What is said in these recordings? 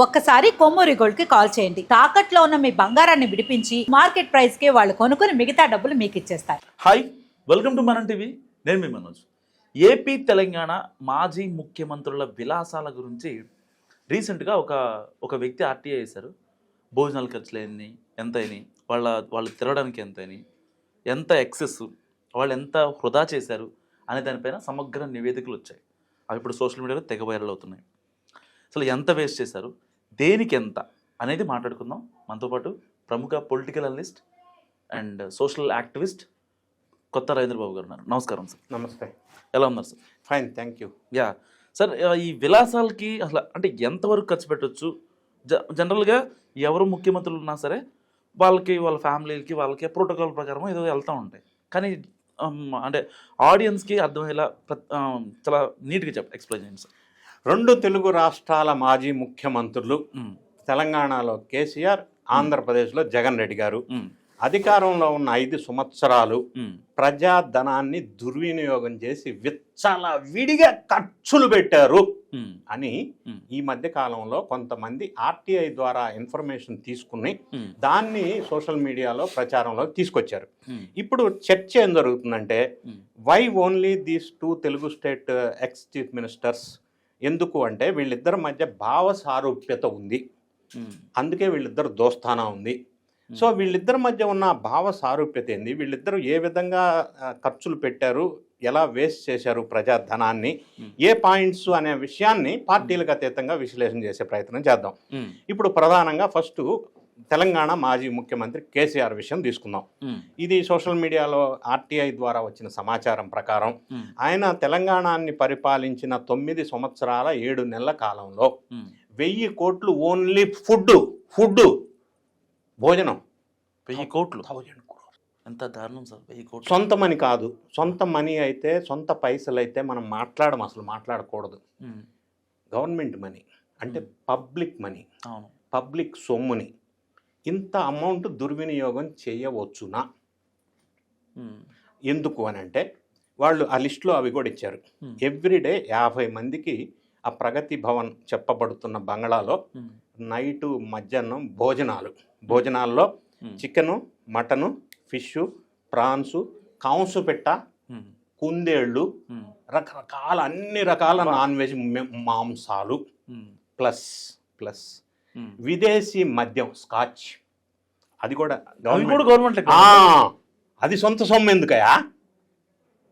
ఒక్కసారి కొమ్మూరి గోల్డ్ కి కాల్ చేయండి. తాకట్లో ఉన్న మీ బంగారాన్ని విడిపించి మార్కెట్ ప్రైస్ కి వాళ్ళు కొనుక్కుని మిగతా డబ్బులు మీకు ఇచ్చేస్తారు. హాయ్, వెల్కమ్ టు మనం టీవీ. నేను మీ మనోజ్. ఏపీ తెలంగాణ మాజీ ముఖ్యమంత్రుల విలాసాల గురించి రీసెంట్గా ఒక వ్యక్తి ఆర్టీఐ వేశారు. భోజనాలు ఖర్చులు ఎన్ని, ఎంత అయినాయి, వాళ్ళు తిరగడానికి ఎంత అయినాయి, ఎంత ఎక్సెస్, వాళ్ళు ఎంత వృధా చేశారు అనే దానిపైన సమగ్ర నివేదికలు వచ్చాయి. అవి ఇప్పుడు సోషల్ మీడియాలో తెగ వైరల్ అవుతున్నాయి. అసలు ఎంత వేస్ట్ చేశారు, దేనికి ఎంత అనేది మాట్లాడుకుందాం. మనతో పాటు ప్రముఖ political analyst and social activist కొత్త రవీంద్ర బాబు గారు ఉన్నారు. నమస్కారం సార్. నమస్తే. ఎలా ఉన్నారు sir? Fine, thank you. Yeah sir, ఈ విలాసాలకి అసలు అంటే ఎంతవరకు ఖర్చు పెట్టవచ్చు? జనరల్గా ఎవరు ముఖ్యమంత్రులు ఉన్నా సరే వాళ్ళకి, వాళ్ళ ఫ్యామిలీలకి, వాళ్ళకి ప్రోటోకాల్ ప్రకారం ఏదో వెళ్తూ ఉంటాయి. కానీ అంటే ఆడియన్స్కి అర్థమయ్యేలా చాలా నీట్గా ఎక్స్ప్లెయిన్ చేయండి సార్. 2 తెలుగు రాష్ట్రాల మాజీ ముఖ్యమంత్రులు, తెలంగాణలో కేసీఆర్, ఆంధ్రప్రదేశ్లో జగన్ రెడ్డి గారు అధికారంలో ఉన్న 5 సంవత్సరాలు ప్రజాధనాన్ని దుర్వినియోగం చేసి విడిగా ఖర్చులు పెట్టారు అని ఈ మధ్య కాలంలో కొంతమంది ఆర్టీఐ ద్వారా ఇన్ఫర్మేషన్ తీసుకుని దాన్ని సోషల్ మీడియాలో ప్రచారంలో తీసుకొచ్చారు. ఇప్పుడు చర్చ ఏం జరుగుతుందంటే, why only these 2 Telugu state ex chief ministers? ఎందుకు అంటే వీళ్ళిద్దరి మధ్య భావ సారూప్యత ఉంది, అందుకే వీళ్ళిద్దరు దోస్తానా ఉంది. సో వీళ్ళిద్దరి మధ్య ఉన్న భావ సారూప్యత ఏంది, వీళ్ళిద్దరూ ఏ విధంగా ఖర్చులు పెట్టారు, ఎలా వేస్ట్ చేశారు ప్రజాధనాన్ని, ఏ పాయింట్స్ అనే విషయాన్ని పార్టీలకు అతీతంగా విశ్లేషణ చేసే ప్రయత్నం చేద్దాం. ఇప్పుడు ప్రధానంగా ఫస్ట్ తెలంగాణ మాజీ ముఖ్యమంత్రి కేసీఆర్ విషయం తీసుకుందాం. ఇది సోషల్ మీడియాలో ఆర్టీఐ ద్వారా వచ్చిన సమాచారం ప్రకారం ఆయన తెలంగాణని పరిపాలించిన 9 సంవత్సరాల 7 నెలల కాలంలో 1000 కోట్లు ఓన్లీ ఫుడ్ భోజనం. 1000 కోట్లు? ఎంత దారుణం సార్, 1000 కోట్లు. సొంత మనీ కాదు, సొంత మనీ అయితే, సొంత పైసలు అయితే మనం మాట్లాడకూడదు. గవర్నమెంట్ మనీ అంటే పబ్లిక్ మనీ, పబ్లిక్ సొమ్ముని ఇంత అమౌంట్ దుర్వినియోగం చేయవచ్చునా? ఎందుకు అని అంటే వాళ్ళు ఆ లిస్టులో అవి కూడా ఇచ్చారు. ఎవ్రీడే 50 మందికి ఆ ప్రగతి భవన్ చెప్పబడుతున్న బంగళాలో నైటు మధ్యాహ్నం భోజనాల్లో చికెను, మటను, ఫిష్, ప్రాన్స్, కాంసు పెట్ట, కుందేళ్ళు, రకరకాల అన్ని రకాల నాన్ వెజ్ మాంసాలు, ప్లస్ విదేశీ మద్యం, స్కాచ్, అది కూడా గవర్నమెంట్. అది సొంత సొమ్ము ఎందుకయా?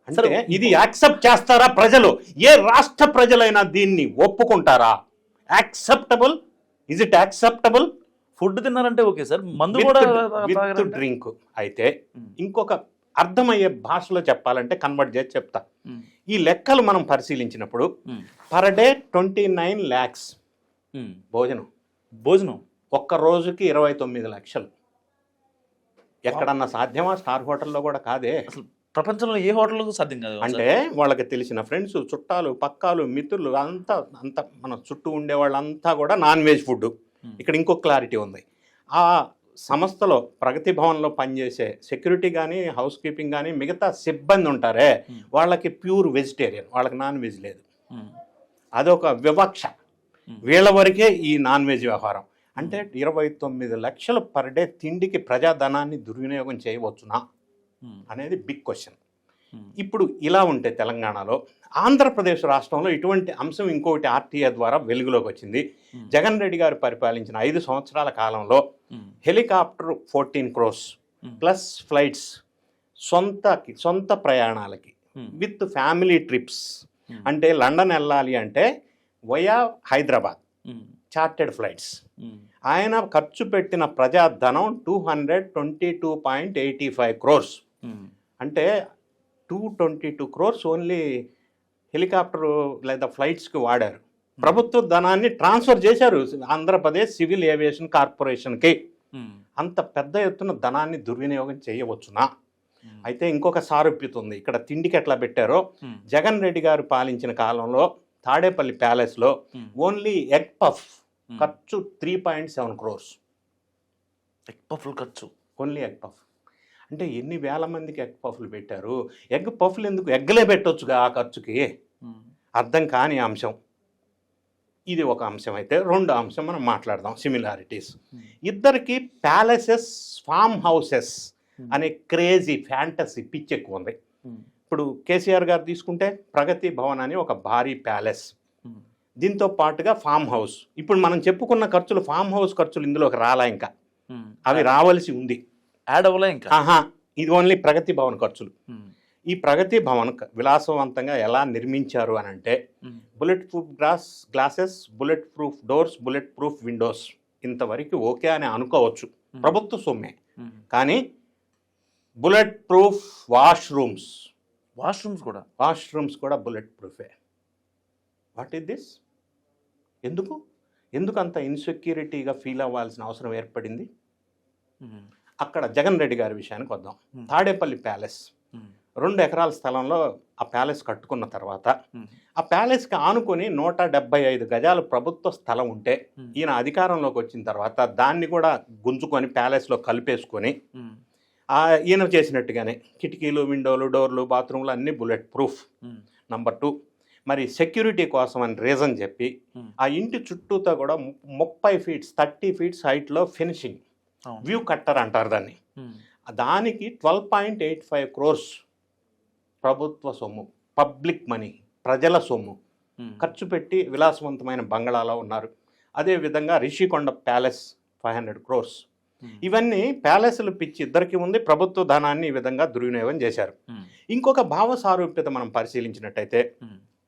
అంటే ఇది యాక్సెప్ట్ చేస్తారా ప్రజలు? ఏ రాష్ట్ర ప్రజలైనా దీన్ని ఒప్పుకుంటారా? Acceptable? Is it acceptable? Food తిన్నారంటే ఓకే సార్, మందు కూడా విత్ డ్రింక్ అయితే ఇంకొక అర్థమయ్యే భాషలో చెప్పాలంటే కన్వర్ట్ చేసి చెప్తా. ఈ లెక్కలు మనం పరిశీలించినప్పుడు పర్ డే 29 lakhs భోజనం, ఒక్క రోజుకి 29 లక్షలు. ఎక్కడన్నా సాధ్యమా? స్టార్ హోటల్లో కూడా కాదే. అసలు ప్రపంచంలో ఏ హోటల్లో సాధ్యం కాదు. అంటే వాళ్ళకి తెలిసిన ఫ్రెండ్స్, చుట్టాలు, పక్కాలు, మిత్రులు అంతా మన చుట్టూ ఉండే వాళ్ళంతా కూడా నాన్ వెజ్ ఫుడ్. ఇక్కడ ఇంకో క్లారిటీ ఉంది. ఆ సంస్థలో ప్రగతి భవన్లో పనిచేసే సెక్యూరిటీ కానీ, హౌస్ కీపింగ్ కానీ, మిగతా సిబ్బంది ఉంటారే వాళ్ళకి ప్యూర్ వెజిటేరియన్, వాళ్ళకి నాన్ వెజ్ లేదు. అదొక వివక్ష. వీళ్ళ వరకే ఈ నాన్ వెజ్ వ్యవహారం. అంటే 29 లక్షలు పర్ డే తిండికి ప్రజాధనాన్ని దుర్వినియోగం చేయవచ్చునా అనేది బిగ్ క్వశ్చన్. ఇప్పుడు ఇలా ఉంటే తెలంగాణలో, ఆంధ్రప్రదేశ్ రాష్ట్రంలో ఇటువంటి అంశం ఇంకొకటి ఆర్టీఐ ద్వారా వెలుగులోకి వచ్చింది. జగన్ రెడ్డి గారు పరిపాలించిన 5 సంవత్సరాల కాలంలో హెలికాప్టర్ 14 crores ప్లస్ ఫ్లైట్స్, సొంత ప్రయాణాలకి విత్ ఫ్యామిలీ ట్రిప్స్. అంటే లండన్ వెళ్ళాలి అంటే వయా హైదరాబాద్ చార్టెడ్ ఫ్లైట్స్. ఆయన ఖర్చు పెట్టిన ప్రజాధనం 222.85 crores. అంటే 222 crores ఓన్లీ హెలికాప్టర్ లేదా ఫ్లైట్స్కి వాడారు. ప్రభుత్వ ధనాన్ని ట్రాన్స్ఫర్ చేశారు ఆంధ్రప్రదేశ్ సివిల్ ఏవియేషన్ కార్పొరేషన్కి. అంత పెద్ద ఎత్తున ధనాన్ని దుర్వినియోగం చేయవచ్చునా? అయితే ఇంకొక సారూప్యత ఉంది. ఇక్కడ తిండికి ఎట్లా పెట్టారో, జగన్ రెడ్డి గారు పాలించిన కాలంలో తాడేపల్లి ప్యాలెస్లో ఓన్లీ ఎగ్ పఫ్ ఖర్చు 3.7 crores. ఎగ్ పఫ్లు ఖర్చు, ఓన్లీ ఎగ్ పఫ్. అంటే ఎన్ని వేల మందికి ఎగ్ పఫ్లు పెట్టారు? ఎగ్ పఫ్లు ఎందుకు? ఎగ్లే పెట్టొచ్చుగా ఆ ఖర్చుకి. అర్థం కాని అంశం. ఇది ఒక అంశం అయితే. రెండో అంశం మనం మాట్లాడదాం సిమిలారిటీస్. ఇద్దరికి ప్యాలెసెస్, ఫామ్ హౌసెస్ అనే క్రేజీ ఫ్యాంటసీ పిచ్ ఎక్కువ ఉంది. ఇప్పుడు కేసీఆర్ గారు తీసుకుంటే ప్రగతి భవన్ అని ఒక భారీ ప్యాలెస్, దీంతో పాటుగా ఫామ్ హౌస్. ఇప్పుడు మనం చెప్పుకున్న ఖర్చులు, ఫామ్ హౌస్ ఖర్చులు ఇందులోకి రాలా, ఇంకా అవి రావాల్సి ఉంది. యాడ్ అవ్వలే ఇంకా. ఇది ఓన్లీ ప్రగతి భవన్ ఖర్చులు. ఈ ప్రగతి భవన్ విలాసవంతంగా ఎలా నిర్మించారు అని అంటే bullet proof glasses, bullet proof doors, bullet proof windows, ఇంతవరకు ఓకే అని అనుకోవచ్చు, ప్రభుత్వ సొమ్మే. కానీ బుల్లెట్ ప్రూఫ్ వాష్రూమ్స్ కూడా బుల్లెట్ ప్రూఫే. What is this? ఎందుకు అంత ఇన్సెక్యూరిటీగా ఫీల్ అవ్వాల్సిన అవసరం ఏర్పడింది? అక్కడ జగన్ రెడ్డి గారి విషయానికి వద్దాం. తాడేపల్లి ప్యాలెస్ 2 ఎకరాల స్థలంలో ఆ ప్యాలెస్ కట్టుకున్న తర్వాత ఆ ప్యాలెస్కి ఆనుకొని 175 గజాలు ప్రభుత్వ స్థలం ఉంటే ఈయన అధికారంలోకి వచ్చిన తర్వాత దాన్ని కూడా గుంజుకొని ప్యాలెస్లో కలిపేసుకొని ఈయన చేసినట్టుగానే కిటికీలు, విండోలు, డోర్లు, బాత్రూమ్లు అన్నీ బుల్లెట్ ప్రూఫ్. నంబర్ 2, మరి సెక్యూరిటీ కోసం అని రీజన్ చెప్పి ఆ ఇంటి చుట్టూతో కూడా 30 ఫీట్స్ 30 ఫీట్స్ హైట్లో ఫినిషింగ్, వ్యూ కట్టర్ అంటారు దాన్ని. దానికి 12.85 crores ప్రభుత్వ సొమ్ము, పబ్లిక్ మనీ, ప్రజల సొమ్ము ఖర్చు పెట్టి విలాసవంతమైన బంగళాలో ఉన్నారు. అదేవిధంగా రిషికొండ ప్యాలెస్ 500 crores. ఇవన్నీ ప్యాలెస్లు పిచ్చి ఇద్దరికి ఉంది. ప్రభుత్వ ధనాన్ని ఈ విధంగా దుర్వినియోగం చేశారు. ఇంకొక భావ సారూప్యత మనం పరిశీలించినట్టయితే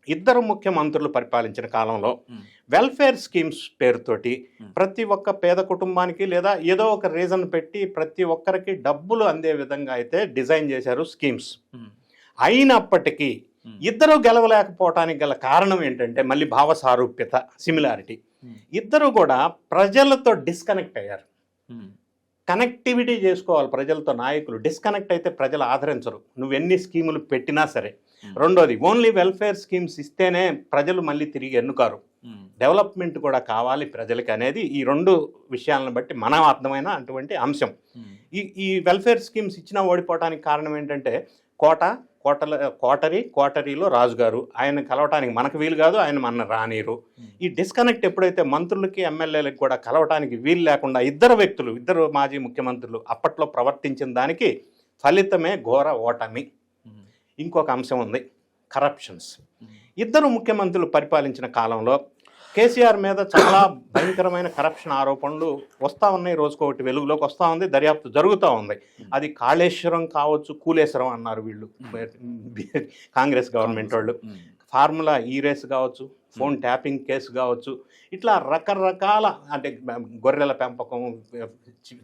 ఇద్దరు ముఖ్యమంత్రులు పరిపాలించిన కాలంలో వెల్ఫేర్ స్కీమ్స్ పేరుతోటి ప్రతి ఒక్క పేద కుటుంబానికి లేదా ఏదో ఒక రీజన్ పెట్టి ప్రతి ఒక్కరికి డబ్బులు అందే విధంగా అయితే డిజైన్ చేశారు స్కీమ్స్. అయినప్పటికీ ఇద్దరు గెలవలేకపోవటానికి గల కారణం ఏంటంటే మళ్ళీ భావ సారూప్యత, సిమిలారిటీ. ఇద్దరు కూడా ప్రజలతో డిస్కనెక్ట్ అయ్యారు. కనెక్టివిటీ చేసుకోవాలి ప్రజలతో నాయకులు. డిస్కనెక్ట్ అయితే ప్రజలు ఆదరించరు, నువ్వెన్ని స్కీములు పెట్టినా సరే. రెండోది, ఓన్లీ వెల్ఫేర్ స్కీమ్స్ ఇస్తేనే ప్రజలు మళ్ళీ తిరిగి ఎన్నుకారు. డెవలప్మెంట్ కూడా కావాలి ప్రజలకి అనేది ఈ 2 విషయాలను బట్టి మనం అర్థమైన అటువంటి అంశం. ఈ వెల్ఫేర్ స్కీమ్స్ ఇచ్చినా ఓడిపోవడానికి కారణం ఏంటంటే కోటరీలో రాజుగారు, ఆయన కలవటానికి మనకు వీలు కాదు, ఆయన మన రానీరు. ఈ డిస్కనెక్ట్ ఎప్పుడైతే మంత్రులకి ఎమ్మెల్యేలకు కూడా కలవటానికి వీలు లేకుండా ఇద్దరు మాజీ ముఖ్యమంత్రులు అప్పట్లో ప్రవర్తించిన దానికి ఫలితమే ఘోర ఓటమి. ఇంకొక అంశం ఉంది, కరప్షన్స్. ఇద్దరు ముఖ్యమంత్రులు పరిపాలించిన కాలంలో కేసీఆర్ మీద చాలా భయంకరమైన కరప్షన్ ఆరోపణలు వస్తూ ఉన్నాయి. రోజుకొకటి వెలుగులోకి వస్తూ ఉంది, దర్యాప్తు జరుగుతూ ఉంది. అది కాళేశ్వరం కావచ్చు, కూలేశ్వరం అన్నారు వీళ్ళు కాంగ్రెస్ గవర్నమెంట్ వాళ్ళు. ఫార్ములా ఈ రేస్ కావచ్చు, ఫోన్ ట్యాపింగ్ కేసు కావచ్చు, ఇట్లా రకరకాల, అంటే గొర్రెల పెంపకం,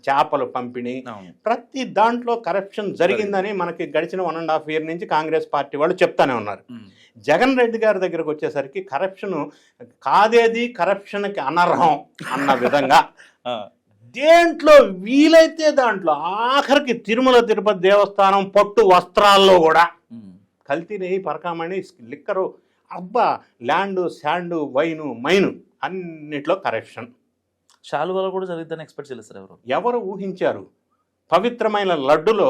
చేపల పంపిణీ, ప్రతి దాంట్లో కరప్షన్ జరిగిందని మనకి గడిచిన 1.5 years నుంచి కాంగ్రెస్ పార్టీ వాళ్ళు చెప్తానే ఉన్నారు. జగన్ రెడ్డి గారి దగ్గరకు వచ్చేసరికి కరప్షన్ కాదేది కరప్షన్కి అనర్హం అన్న విధంగా దేంట్లో వీలైతే దాంట్లో, ఆఖరికి తిరుమల తిరుపతి దేవస్థానం పట్టు వస్త్రాల్లో కూడా కల్తీ నెయ్యి, పరకామణి, లిక్కరు, అబ్బా, ల్యాండు, శాండు, వైను, మైను అన్నిట్లో కరప్షన్. శాలువాలో కూడా జరుగుతుందని ఎక్స్పెక్ట్ చేయలేదు సార్. ఎవరు ఊహించారు? పవిత్రమైన లడ్డులో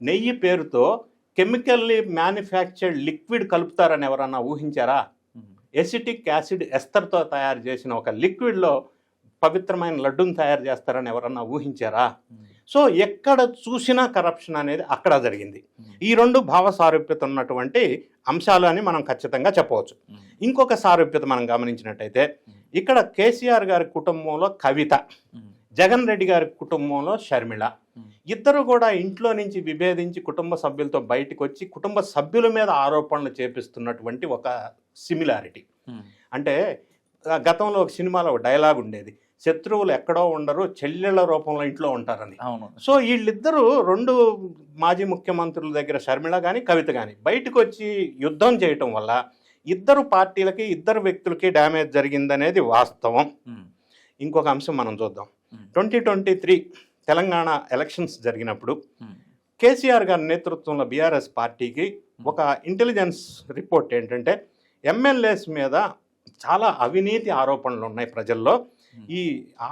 నెయ్యి పేరుతో కెమికల్లీ మ్యానుఫ్యాక్చర్డ్ లిక్విడ్ కలుపుతారని ఎవరన్నా ఊహించారా? ఎసిటిక్ యాసిడ్ ఎస్తర్తో తయారు చేసిన ఒక లిక్విడ్లో పవిత్రమైన లడ్డును తయారు చేస్తారని ఎవరన్నా ఊహించారా? సో ఎక్కడ చూసినా కరప్షన్ అనేది అక్కడ జరిగింది. ఈ 2 భావ సారూప్యత ఉన్నటువంటి అంశాలు అని మనం ఖచ్చితంగా చెప్పవచ్చు. ఇంకొక సారూప్యత మనం గమనించినట్టయితే ఇక్కడ కేసీఆర్ గారి కుటుంబంలో కవిత, జగన్ రెడ్డి గారి కుటుంబంలో షర్మిళ, ఇద్దరు కూడా ఇంట్లో నుంచి విభేదించి కుటుంబ సభ్యులతో బయటకు వచ్చి కుటుంబ సభ్యుల మీద ఆరోపణలు చేపిస్తున్నటువంటి ఒక సిమిలారిటీ. అంటే గతంలో ఒక సినిమాలో ఒక డైలాగ్ ఉండేది, శత్రువులు ఎక్కడో ఉండరు, చెల్లెళ్ళ రూపంలో ఇంట్లో ఉంటారని. సో వీళ్ళిద్దరూ 2 మాజీ ముఖ్యమంత్రుల దగ్గర, షర్మిళ కానీ కవిత కానీ, బయటకు వచ్చి యుద్ధం చేయటం వల్ల ఇద్దరు పార్టీలకి, ఇద్దరు వ్యక్తులకి డ్యామేజ్ జరిగిందనేది వాస్తవం. ఇంకొక అంశం మనం చూద్దాం. 2023 తెలంగాణ ఎలక్షన్స్ జరిగినప్పుడు కేసీఆర్ గారి నేతృత్వంలో బీఆర్ఎస్ పార్టీకి ఒక ఇంటెలిజెన్స్ రిపోర్ట్ ఏంటంటే ఎమ్మెల్యేస్ మీద చాలా అవినీతి ఆరోపణలు ఉన్నాయి ప్రజల్లో, ఈ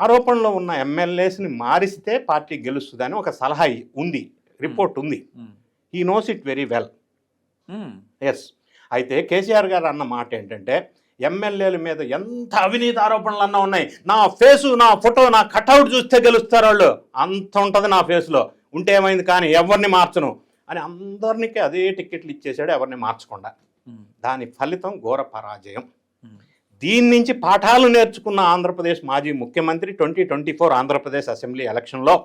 ఆరోపణలో ఉన్న ఎమ్మెల్యేస్ని మారిస్తే పార్టీ గెలుస్తుందని ఒక సలహా ఉంది, రిపోర్ట్ ఉంది. He knows it very well. Yes. అయితే కేసీఆర్ గారు అన్న మాట ఏంటంటే ఎమ్మెల్యేల మీద ఎంత అవినీతి ఆరోపణలు అన్నా ఉన్నాయి. నా ఫేసు, నా ఫోటో, నా కటౌట్ చూస్తే గెలుస్తారు వాళ్ళు, అంత ఉంటుంది నా ఫేస్లో, ఉంటే ఏమైంది కానీ ఎవరిని మార్చను అని అందరికీ అదే టికెట్లు ఇచ్చేసాడు, ఎవరిని మార్చకుండా. దాని ఫలితం ఘోర పరాజయం. దీని నుంచి పాఠాలు నేర్చుకున్న ఆంధ్రప్రదేశ్ మాజీ ముఖ్యమంత్రి 2024 ఆంధ్రప్రదేశ్ అసెంబ్లీ ఎలక్షన్లో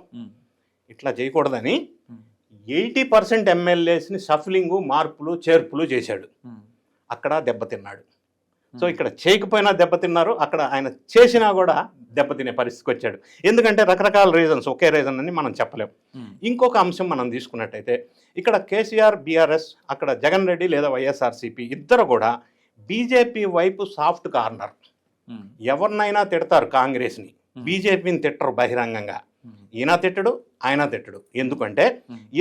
ఇట్లా చేయకూడదని 80% ఎమ్మెల్యేస్ని షఫ్లింగు, మార్పులు, చేర్పులు చేశాడు. అక్కడ దెబ్బతిన్నాడు. సో ఇక్కడ చేయకపోయినా దెబ్బతిన్నారు, అక్కడ ఆయన చేసినా కూడా దెబ్బతినే పరిస్థితికి వచ్చాడు. ఎందుకంటే రకరకాల రీజన్స్, ఒకే రీజన్ అని మనం చెప్పలేం. ఇంకొక అంశం మనం తీసుకున్నట్టయితే ఇక్కడ కేసీఆర్, బీఆర్ఎస్, అక్కడ జగన్ రెడ్డి లేదా వైఎస్ఆర్సీపీ ఇద్దరు కూడా బీజేపీ వైపు సాఫ్ట్ కార్నర్. ఎవరినైనా తిడతారు కాంగ్రెస్ని, బీజేపీని తిట్టరు బహిరంగంగా. ఈయన తిట్టడు, ఆయన తిట్టడు. ఎందుకంటే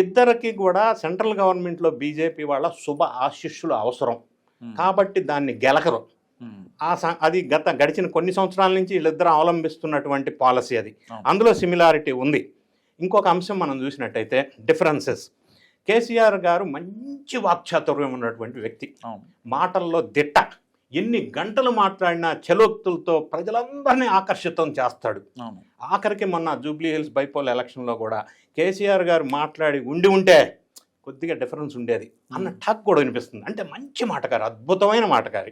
ఇద్దరికి కూడా సెంట్రల్ గవర్నమెంట్లో బీజేపీ వాళ్ళ శుభ ఆశీస్సులు అవసరం కాబట్టి దాన్ని గెలకరు. అది గడిచిన కొన్ని సంవత్సరాల నుంచి వీళ్ళిద్దరూ అవలంబిస్తున్నటువంటి పాలసీ అది. అందులో సిమిలారిటీ ఉంది. ఇంకొక అంశం మనం చూసినట్టయితే డిఫరెన్సెస్. కేసీఆర్ గారు మంచి వాక్చాతుర్యం ఉన్నటువంటి వ్యక్తి, మాటల్లో దిట్ట. ఎన్ని గంటలు మాట్లాడినా చలోక్తులతో ప్రజలందరినీ ఆకర్షితం చేస్తాడు. ఆఖరికి మొన్న జూబ్లీ హిల్స్ బైపోల్ ఎలక్షన్లో కూడా కేసీఆర్ గారు మాట్లాడి ఉంటే కొద్దిగా డిఫరెన్స్ ఉండేది అన్న టాక్ కూడా వినిపిస్తుంది. అంటే మంచి మాటగారు, అద్భుతమైన మాటగారి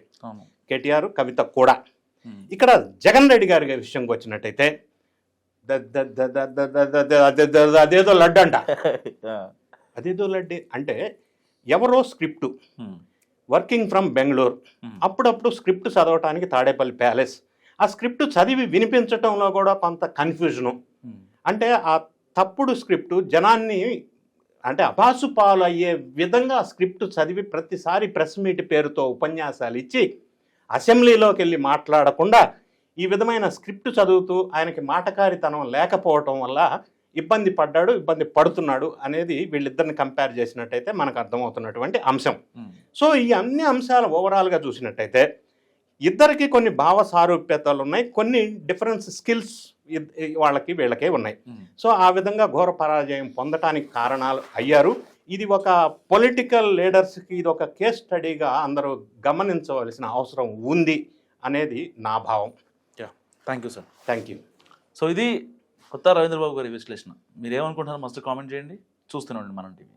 కేటీఆర్, కవిత కూడా. ఇక్కడ జగన్ రెడ్డి గారి విషయంకి వచ్చినట్టయితే అదేదో లడ్డు అంట. అదేదో లడ్డు అంటే ఎవరో స్క్రిప్టు, వర్కింగ్ ఫ్రమ్ బెంగళూరు, అప్పుడప్పుడు స్క్రిప్ట్ చదవటానికి తాడేపల్లి ప్యాలెస్. ఆ స్క్రిప్ట్ చదివి వినిపించటంలో కూడా కొంత కన్ఫ్యూజను. అంటే ఆ తప్పుడు స్క్రిప్టు జనాన్ని అంటే అభాసు పాలు అయ్యే విధంగా స్క్రిప్ట్ చదివి ప్రతిసారి ప్రెస్ మీట్ పేరుతో ఉపన్యాసాలు ఇచ్చి అసెంబ్లీలోకి వెళ్ళి మాట్లాడకుండా ఈ విధమైన స్క్రిప్ట్ చదువుతూ ఆయనకి మాటకారితనం లేకపోవటం వల్ల ఇబ్బంది పడుతున్నాడు అనేది వీళ్ళిద్దరిని కంపేర్ చేసినట్టయితే మనకు అర్థమవుతున్నటువంటి అంశం. సో ఈ అన్ని అంశాలు ఓవరాల్గా చూసినట్టయితే ఇద్దరికి కొన్ని భావ సారూప్యతలు ఉన్నాయి, కొన్ని డిఫరెన్స్ స్కిల్స్ వీళ్ళకే ఉన్నాయి. సో ఆ విధంగా ఘోర పరాజయం పొందటానికి కారణాలు అయ్యారు. ఇది ఒక పొలిటికల్ లీడర్స్కి ఇది ఒక కేస్ స్టడీగా అందరూ గమనించవలసిన అవసరం ఉంది అనేది నా భావం. Thank you sir. Thank you. So ఇది కొత్త రవీంద్రబాబు గారి విశ్లేషణ. మీరు ఏమనుకుంటున్నారు మస్ట్ కామెంట్ చేయండి. చూస్తూనే ఉండండి మనం టీవీ.